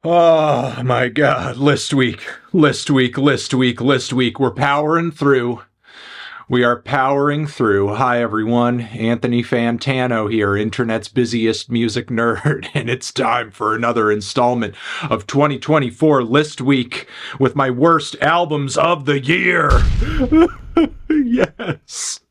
Oh my god, list week, list week, list week, list week. We're powering through. We are powering through. Hi everyone, Anthony Fantano here, internet's busiest music nerd, and it's time for another installment of 2024 List Week with my worst albums of the year. Yes.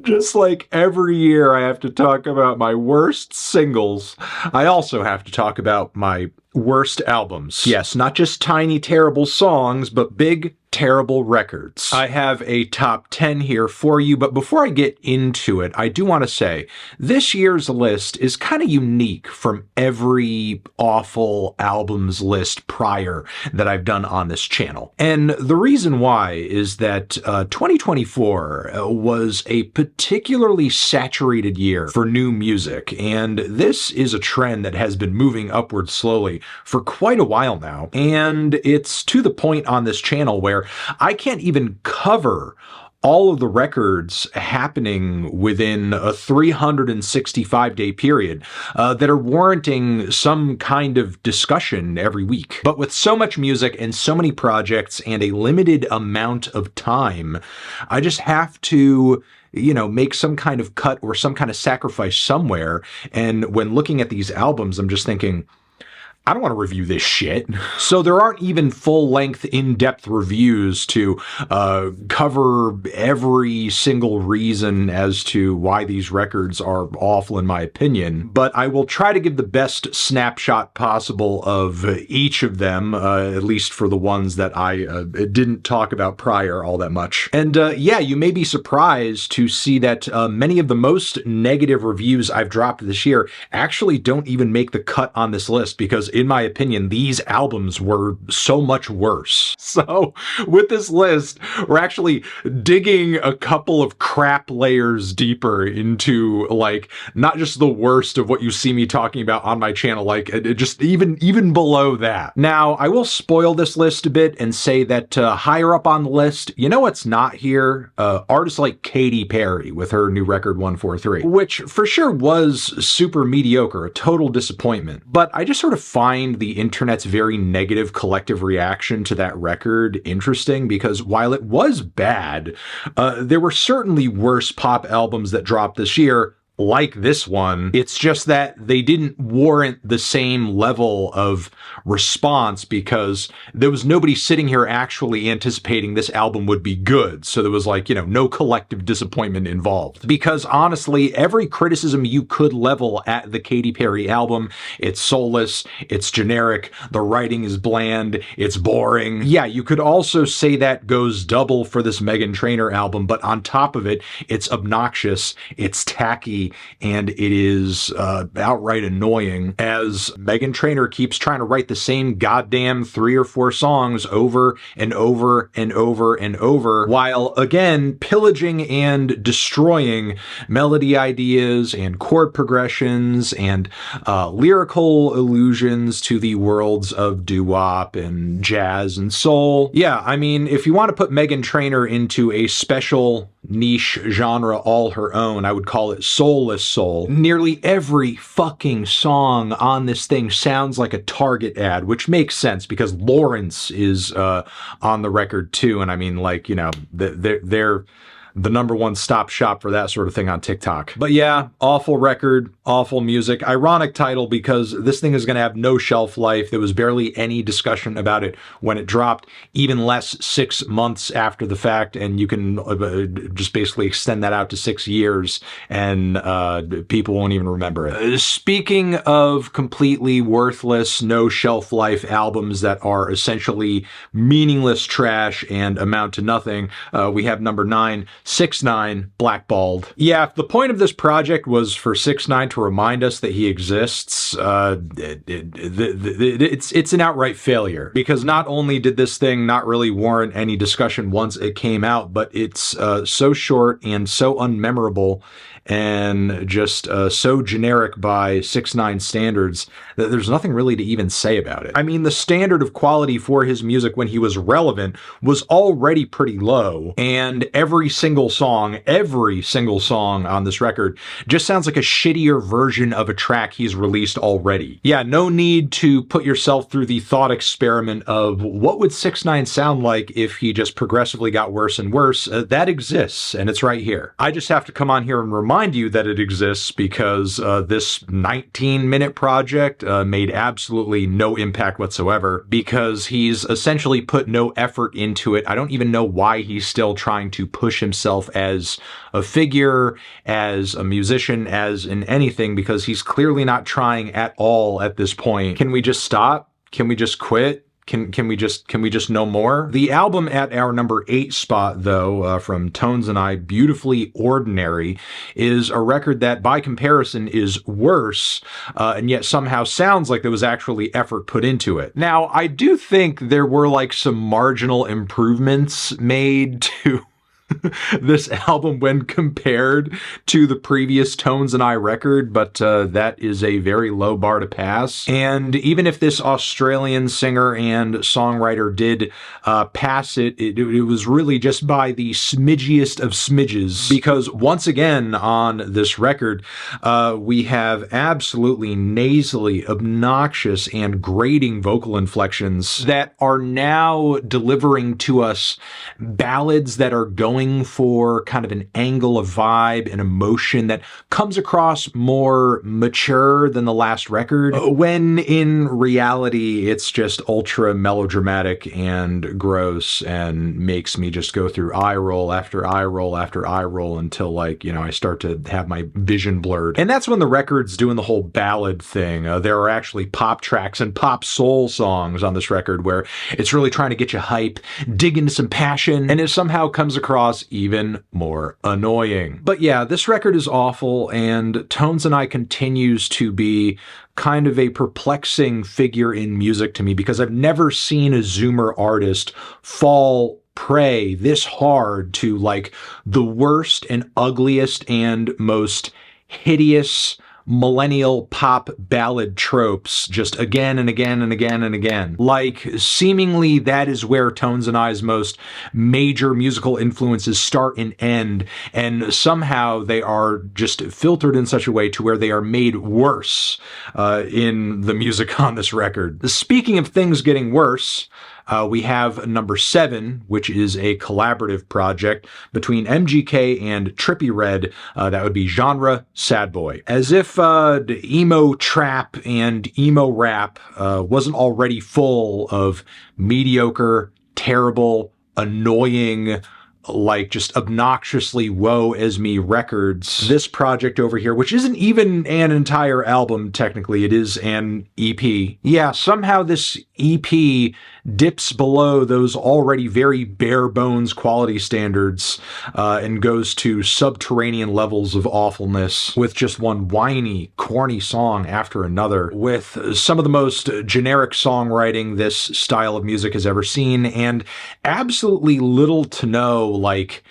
Just like every year I have to talk about my worst singles, I also have to talk about my worst albums. Yes, not just tiny, terrible songs, but big, terrible records. I have a top 10 here for you, but before I get into it, I do want to say this year's list is kind of unique from every awful albums list prior that I've done on this channel. And the reason why is that 2024 was a particularly saturated year for new music, and this is a trend that has been moving upward slowly for quite a while now, and it's to the point on this channel where I can't even cover all of the records happening within a 365-day period that are warranting some kind of discussion every week. But with so much music and so many projects and a limited amount of time, I just have to make some kind of cut or some kind of sacrifice somewhere. And when looking at these albums, I'm just thinking, I don't want to review this shit. So there aren't even full-length, in-depth reviews to cover every single reason as to why these records are awful in my opinion, but I will try to give the best snapshot possible of each of them, at least for the ones that I didn't talk about prior all that much. And yeah, you may be surprised to see that many of the most negative reviews I've dropped this year actually don't even make the cut on this list, because in my opinion, these albums were so much worse. So with this list, we're actually digging a couple of crap layers deeper into, like, not just the worst of what you see me talking about on my channel, like just even below that. Now, I will spoil this list a bit and say that higher up on the list, you know what's not here? Artists like Katy Perry with her new record 143, which for sure was super mediocre, a total disappointment. But I just sort of find the internet's very negative collective reaction to that record interesting, because while it was bad, there were certainly worse pop albums that dropped this year, like this one. It's just that they didn't warrant the same level of response because there was nobody sitting here actually anticipating this album would be good. So there was, like, no collective disappointment involved. Because honestly, every criticism you could level at the Katy Perry album, it's soulless, it's generic, the writing is bland, it's boring. Yeah, you could also say that goes double for this Meghan Trainor album, but on top of it, it's obnoxious, it's tacky, and it is outright annoying, as Meghan Trainor keeps trying to write the same goddamn 3 or 4 songs over and over and over and over, while again pillaging and destroying melody ideas and chord progressions and lyrical allusions to the worlds of doo-wop and jazz and soul. Yeah, I mean, if you want to put Meghan Trainor into a special niche genre all her own, I would call it soulless soul. Nearly every fucking song on this thing sounds like a Target ad, which makes sense because Lawrence is on the record too, and I mean, like, they're the #1 stop shop for that sort of thing on TikTok. But yeah, awful record, awful music. Ironic title because this thing is going to have no shelf life. There was barely any discussion about it when it dropped, even less 6 months after the fact, and you can just basically extend that out to 6 years and people won't even remember it. Speaking of completely worthless, no shelf life albums that are essentially meaningless trash and amount to nothing, we have number 9, 6ix9ine, Blackballed. Yeah, if the point of this project was for 6ix9ine to remind us that he exists, it's an outright failure, because not only did this thing not really warrant any discussion once it came out, but it's so short and so unmemorable and just so generic by 6ix9ine standards that there's nothing really to even say about it. I mean, the standard of quality for his music when he was relevant was already pretty low, and every single single song, every single song on this record just sounds like a shittier version of a track he's released already. Yeah, no need to put yourself through the thought experiment of what would 6ix9ine sound like if he just progressively got worse and worse. That exists, and it's right here. I just have to come on here and remind you that it exists because this 19-minute project made absolutely no impact whatsoever, because he's essentially put no effort into it. I don't even know why he's still trying to push himself as a figure, as a musician, as in anything, because he's clearly not trying at all at this point. Can we just stop? Can we just quit? Can we just know more? The album at our number 8 spot, though, from Tones and I, Beautifully Ordinary, is a record that by comparison is worse, and yet somehow sounds like there was actually effort put into it. Now, I do think there were like some marginal improvements made to this album when compared to the previous Tones and I record, but that is a very low bar to pass. And even if this Australian singer and songwriter did pass it, it was really just by the smidgiest of smidges, because once again on this record, we have absolutely nasally, obnoxious, and grating vocal inflections that are now delivering to us ballads that are going for kind of an angle, a vibe, an emotion that comes across more mature than the last record, when in reality it's just ultra melodramatic and gross and makes me just go through eye roll after eye roll after eye roll until, like, you know, I start to have my vision blurred. And that's when the record's doing the whole ballad thing. There are actually pop tracks and pop soul songs on this record where it's really trying to get you hype, dig into some passion, and it somehow comes across even more annoying. But yeah, this record is awful, and Tones and I continues to be kind of a perplexing figure in music to me, because I've never seen a Zoomer artist fall prey this hard to like the worst and ugliest and most hideous millennial pop ballad tropes just again and again and again and again. Like, seemingly that is where Tones and I's most major musical influences start and end, and somehow they are just filtered in such a way to where they are made worse in the music on this record. Speaking of things getting worse, we have number 7, which is a collaborative project between MGK and Trippie Redd. That would be genre Sadboy. As if emo trap and emo rap wasn't already full of mediocre, terrible, annoying, like just obnoxiously woe is me records. This project over here, which isn't even an entire album technically, it is an EP. Yeah, somehow this EP dips below those already very bare bones quality standards and goes to subterranean levels of awfulness with just one whiny, corny song after another, with some of the most generic songwriting this style of music has ever seen, and absolutely little to no like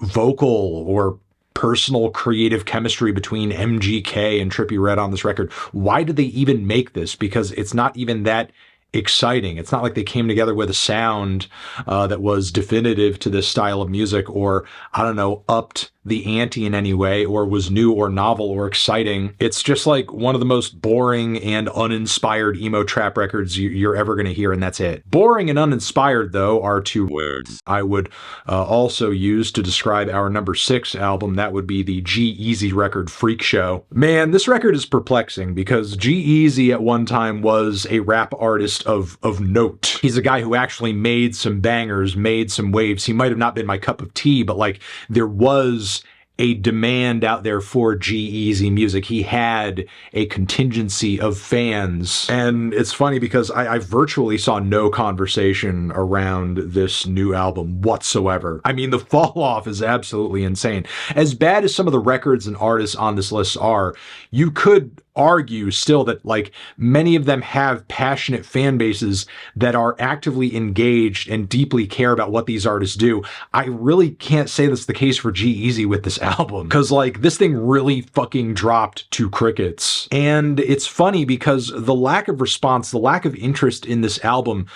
vocal or personal creative chemistry between MGK and Trippie Redd on this record. Why did they even make this? Because it's not even that exciting. It's not like they came together with a sound that was definitive to this style of music, or, I don't know, upped the ante in any way, or was new or novel or exciting. It's just like one of the most boring and uninspired emo trap records you're ever going to hear, and that's it. Boring and uninspired, though, are 2 words I would also use to describe our number 6 album. That would be the G-Eazy record, Freak Show. Man, this record is perplexing, because G-Eazy at one time was a rap artist of note. He's a guy who actually made some bangers, made some waves. He might have not been my cup of tea, but like, there was a demand out there for G-Eazy music. He had a contingency of fans. And it's funny because I virtually saw no conversation around this new album whatsoever. I mean, the fall off is absolutely insane. As bad as some of the records and artists on this list are, you could argue still that like many of them have passionate fan bases that are actively engaged and deeply care about what these artists do. I really can't say that's the case for G-Eazy with this album, because like this thing really fucking dropped to crickets. And it's funny because the lack of response, the lack of interest in this album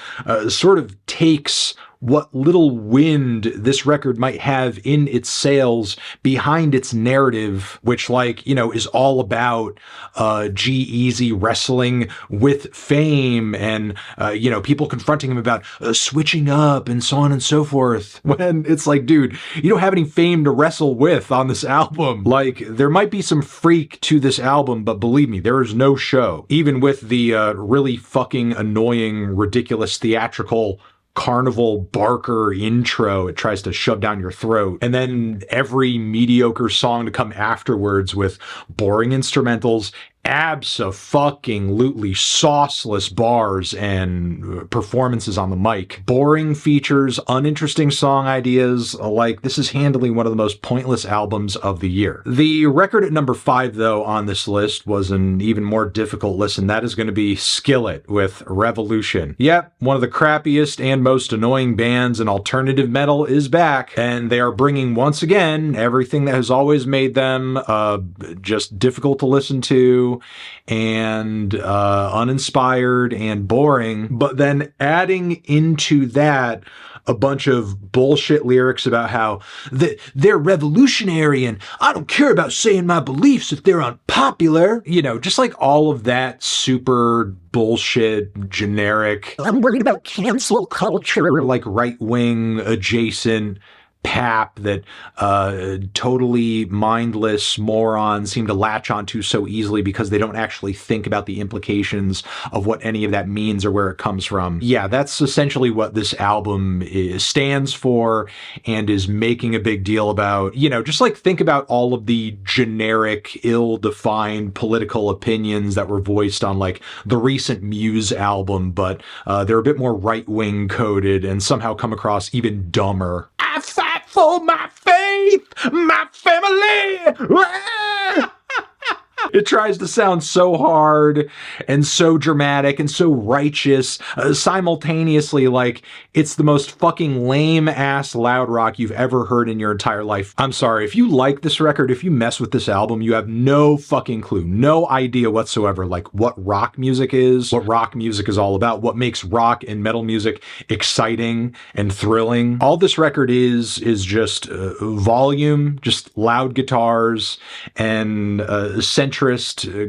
sort of takes what little wind this record might have in its sails behind its narrative, which, like, you know, is all about G-Eazy wrestling with fame and, you know, people confronting him about switching up and so on and so forth. When it's like, dude, you don't have any fame to wrestle with on this album. Like, there might be some freak to this album, but believe me, there is no show. Even with the really fucking annoying, ridiculous theatrical carnival barker intro it tries to shove down your throat, and then every mediocre song to come afterwards with boring instrumentals, abso-fucking-lutely sauceless bars and performances on the mic, boring features, uninteresting song ideas. Like, this is handily one of the most pointless albums of the year. The record at number 5, though, on this list was an even more difficult listen. That is going to be Skillet with Revolution. Yep, one of the crappiest and most annoying bands in alternative metal is back, and they are bringing, once again, everything that has always made them just difficult to listen to and uninspired and boring, but then adding into that a bunch of bullshit lyrics about how they're revolutionary and I don't care about saying my beliefs if they're unpopular. You know, just like all of that super bullshit, generic, I'm worried about cancel culture, like right-wing adjacent pap that totally mindless morons seem to latch onto so easily because they don't actually think about the implications of what any of that means or where it comes from. Yeah, that's essentially what this album stands for and is making a big deal about. You know, just like think about all of the generic, ill-defined political opinions that were voiced on like the recent Muse album, but they're a bit more right-wing coded and somehow come across even dumber. I fight for my faith, my family. It tries to sound so hard and so dramatic and so righteous simultaneously, like it's the most fucking lame-ass loud rock you've ever heard in your entire life. I'm sorry, if you like this record, if you mess with this album, you have no fucking clue, no idea whatsoever, like what rock music is all about, what makes rock and metal music exciting and thrilling. All this record is just volume, just loud guitars, and centrist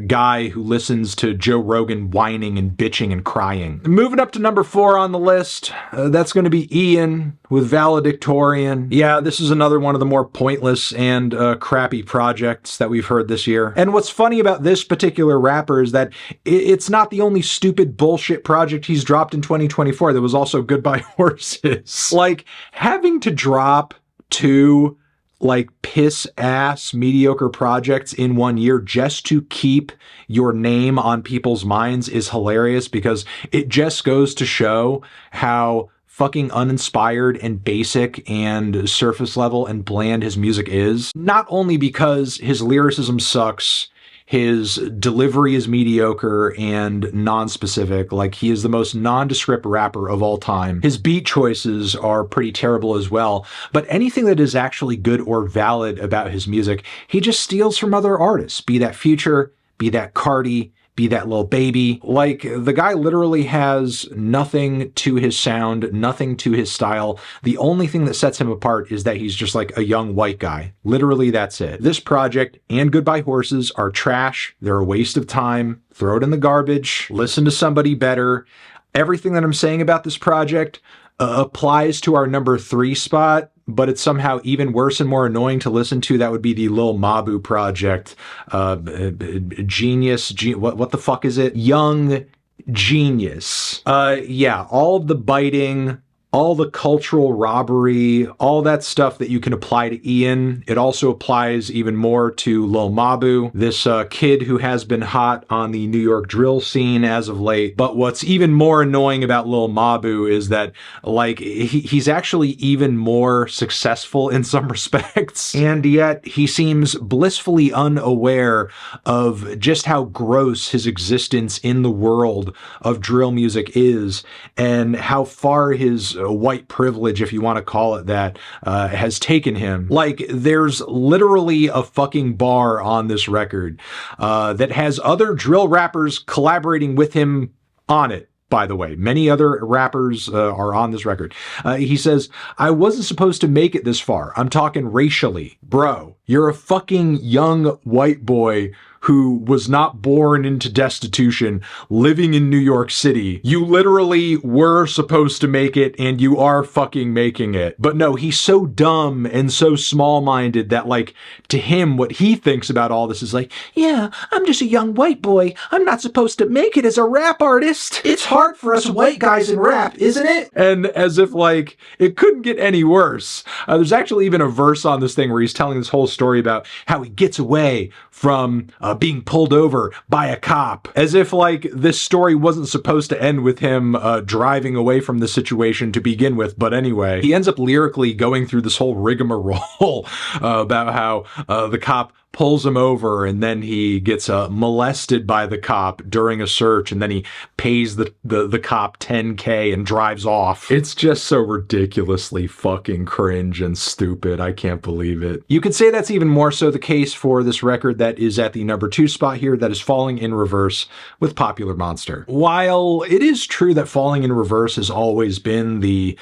guy who listens to Joe Rogan whining and bitching and crying. Moving up to number 4 on the list, that's going to be Ian with Valedictorian. Yeah, this is another one of the more pointless and crappy projects that we've heard this year. And what's funny about this particular rapper is that it's not the only stupid bullshit project he's dropped in 2024. There was also Goodbye Horses. Like, having to drop 2 like piss ass mediocre projects in 1 year just to keep your name on people's minds is hilarious, because it just goes to show how fucking uninspired and basic and surface level and bland his music is. Not only because his lyricism sucks, his delivery is mediocre and non-specific, like he is the most nondescript rapper of all time. His beat choices are pretty terrible as well, but anything that is actually good or valid about his music, he just steals from other artists, be that Future, be that Cardi, be that Lil Baby. Like, the guy literally has nothing to his sound, nothing to his style. The only thing that sets him apart is that he's just like a young white guy. Literally, that's it. This project and Goodbye Horses are trash. They're a waste of time. Throw it in the garbage. Listen to somebody better. Everything that I'm saying about this project applies to our number 3 spot, but it's somehow even worse and more annoying to listen to. That would be the Lil Mabu project. What the fuck is it? Young Genius. Yeah, all of the biting, all the cultural robbery, all that stuff that you can apply to Ian, it also applies even more to Lil Mabu, this kid who has been hot on the New York drill scene as of late. But what's even more annoying about Lil Mabu is that, like, he's actually even more successful in some respects, and yet he seems blissfully unaware of just how gross his existence in the world of drill music is, and how far his white privilege, if you want to call it that, has taken him. Like, there's literally a fucking bar on this record that has other drill rappers collaborating with him on it. by the way. Many other rappers are on this record. He says, I wasn't supposed to make it this far. I'm talking racially. Bro, you're a fucking young white boy who was not born into destitution, living in New York City. You literally were supposed to make it, and you are fucking making it. But no, he's so dumb and so small-minded that, like, to him, what he thinks about all this is like, yeah, I'm just a young white boy. I'm not supposed to make it as a rap artist. It's hard for us white guys in rap, isn't it? And as if, like, it couldn't get any worse. There's actually even a verse on this thing where he's telling this whole story about how he gets away from being pulled over by a cop, as if like this story wasn't supposed to end with him driving away from the situation to begin with. But anyway, he ends up lyrically going through this whole rigmarole about how the cop pulls him over, and then he gets molested by the cop during a search, and then he pays the cop $10K and drives off. It's just so ridiculously fucking cringe and stupid. I can't believe it. You could say that's even more so the case for this record that is at the number 2 spot here, that is Falling in Reverse with Popular Monster. While it is true that Falling in Reverse has always been the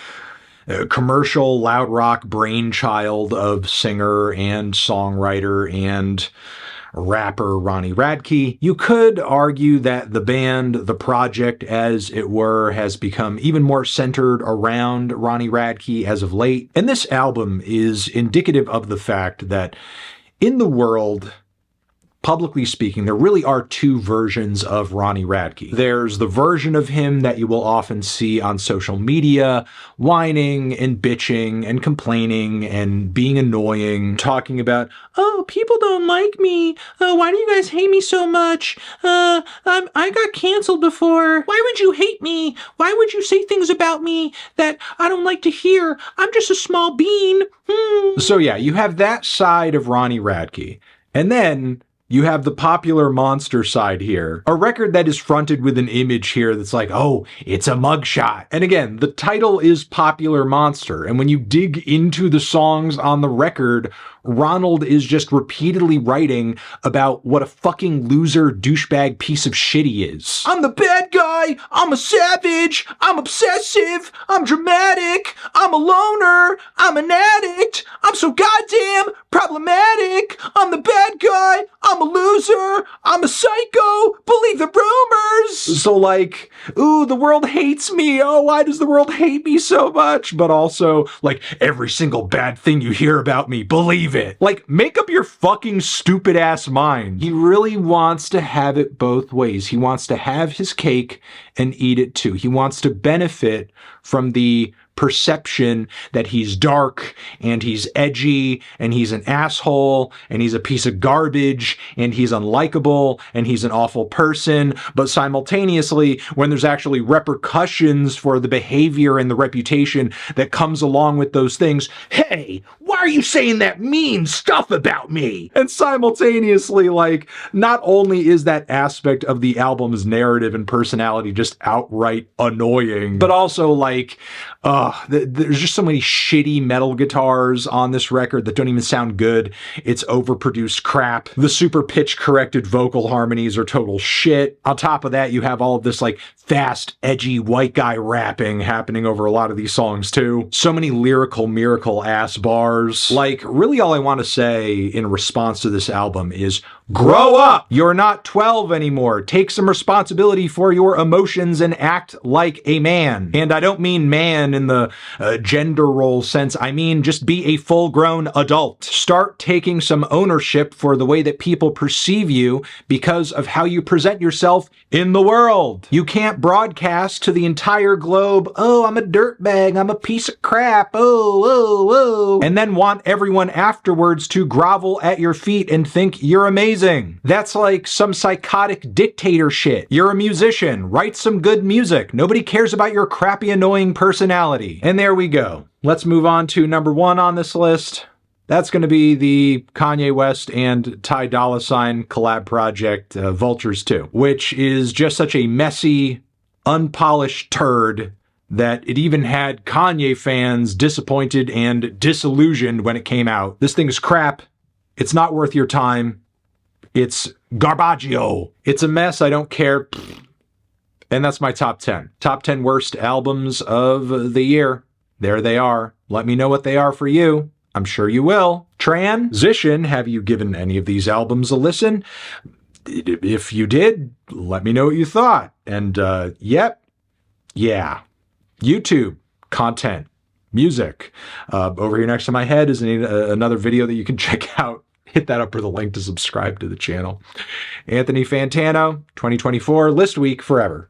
commercial loud rock brainchild of singer and songwriter and rapper Ronnie Radke, you could argue that the band, the project as it were, has become even more centered around Ronnie Radke as of late. And this album is indicative of the fact that in the world, publicly speaking, there really are 2 versions of Ronnie Radke. There's the version of him that you will often see on social media, whining and bitching and complaining and being annoying, talking about, oh, people don't like me. Why do you guys hate me so much? I got canceled before. Why would you hate me? Why would you say things about me that I don't like to hear? I'm just a small bean. So yeah, you have that side of Ronnie Radke. And then you have the Popular Monster side here. A record that is fronted with an image here that's like, oh, it's a mugshot. And again, the title is Popular Monster. And when you dig into the songs on the record, Ronald is just repeatedly writing about what a fucking loser douchebag piece of shit he is. I'm the bad guy. I'm a savage. I'm obsessive. I'm dramatic. I'm a loner. I'm an addict. I'm so goddamn problematic. I'm the bad guy. I'm a loser. I'm a psycho. Believe the rumors. So like, ooh, the world hates me. Oh, why does the world hate me so much? But also, like, every single bad thing you hear about me, believe it. Like, make up your fucking stupid ass mind. He really wants to have it both ways. He wants to have his cake and eat it too. He wants to benefit from the perception that he's dark and he's edgy and he's an asshole and he's a piece of garbage and he's unlikable and he's an awful person. But simultaneously, when there's actually repercussions for the behavior and the reputation that comes along with those things, hey, why are you saying that mean stuff about me? And simultaneously, like, not only is that aspect of the album's narrative and personality just outright annoying, but also like, there's just so many shitty metal guitars on this record that don't even sound good. It's overproduced crap. The super pitch corrected vocal harmonies are total shit. On top of that, you have all of this like fast, edgy white guy rapping happening over a lot of these songs too. So many lyrical miracle ass bars. Like, really all I want to say in response to this album is grow up! You're not 12 anymore. Take some responsibility for your emotions and act like a man. And I don't mean man in the gender role sense. I mean just be a full-grown adult. Start taking some ownership for the way that people perceive you because of how you present yourself in the world. You can't broadcast to the entire globe, oh, I'm a dirtbag, I'm a piece of crap, oh, and then want everyone afterwards to grovel at your feet and think you're amazing. That's like some psychotic dictator shit. You're a musician. Write some good music. Nobody cares about your crappy, annoying personality. And there we go. Let's move on to number 1 on this list. That's going to be the Kanye West and Ty Dolla $ign collab project, Vultures 2, which is just such a messy, unpolished turd that it even had Kanye fans disappointed and disillusioned when it came out. This thing is crap. It's not worth your time. It's garbaggio. It's a mess. I don't care. And that's my top 10. Top 10 worst albums of the year. There they are. Let me know what they are for you. I'm sure you will. Transition, have you given any of these albums a listen? If you did, let me know what you thought. And yeah. YouTube, content, music. Over here next to my head is another video that you can check out. Hit that up for the link to subscribe to the channel. Anthony Fantano, 2024, list week forever.